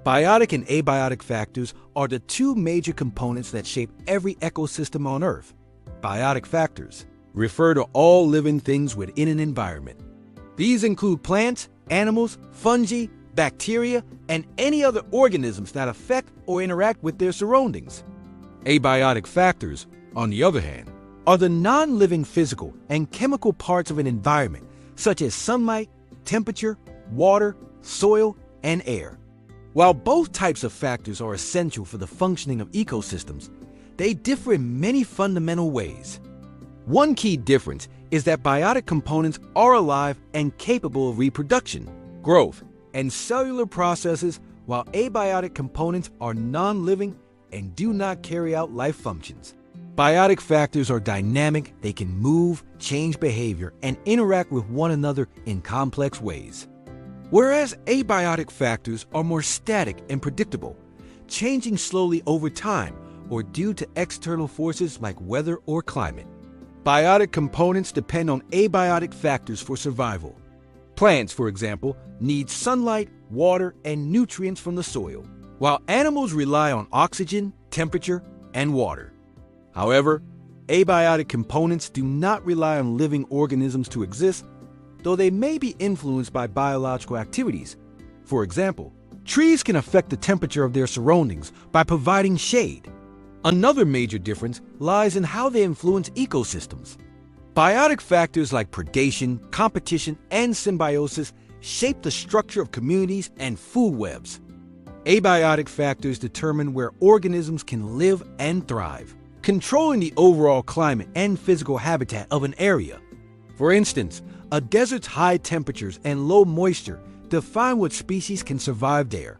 Biotic and abiotic factors are the two major components that shape every ecosystem on Earth. Biotic factors refer to all living things within an environment. These include plants, animals, fungi, bacteria, and any other organisms that affect or interact with their surroundings. Abiotic factors, on the other hand, are the non-living physical and chemical parts of an environment, such as sunlight, temperature, water, soil, and air. While both types of factors are essential for the functioning of ecosystems, they differ in many fundamental ways. One key difference is that biotic components are alive and capable of reproduction, growth, and cellular processes, while abiotic components are non-living and do not carry out life functions. Biotic factors are dynamic, they can move, change behavior, and interact with one another in complex ways. Whereas abiotic factors are more static and predictable, changing slowly over time or due to external forces like weather or climate. Biotic components depend on abiotic factors for survival. Plants, for example, need sunlight, water, and nutrients from the soil, while animals rely on oxygen, temperature, and water. However, abiotic components do not rely on living organisms to exist, though they may be influenced by biological activities. For example, trees can affect the temperature of their surroundings by providing shade. Another major difference lies in how they influence ecosystems. Biotic factors like predation, competition, and symbiosis shape the structure of communities and food webs. Abiotic factors determine where organisms can live and thrive, controlling the overall climate and physical habitat of an area. For instance, a desert's high temperatures and low moisture define what species can survive there.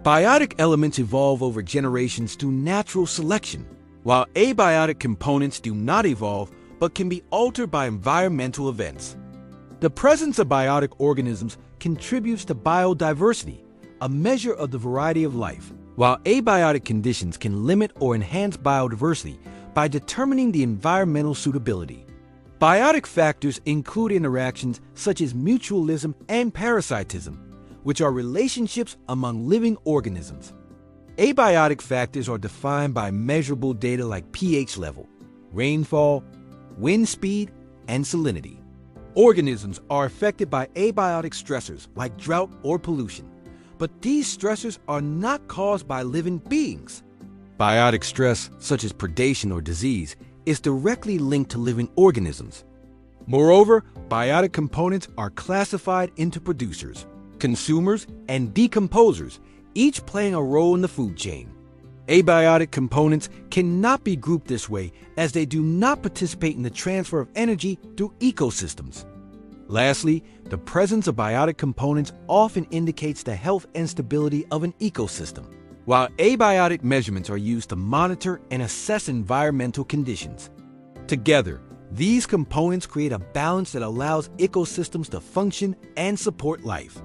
Biotic elements evolve over generations through natural selection, while abiotic components do not evolve but can be altered by environmental events. The presence of biotic organisms contributes to biodiversity, a measure of the variety of life, while abiotic conditions can limit or enhance biodiversity by determining the environmental suitability. Biotic factors include interactions such as mutualism and parasitism, which are relationships among living organisms. Abiotic factors are defined by measurable data like pH level, rainfall, wind speed, and salinity. Organisms are affected by abiotic stressors like drought or pollution, but these stressors are not caused by living beings. Biotic stress, such as predation or disease, is directly linked to living organisms. Moreover, biotic components are classified into producers, consumers, and decomposers, each playing a role in the food chain. Abiotic components cannot be grouped this way as they do not participate in the transfer of energy through ecosystems. Lastly, the presence of biotic components often indicates the health and stability of an ecosystem, while abiotic measurements are used to monitor and assess environmental conditions. Together, these components create a balance that allows ecosystems to function and support life.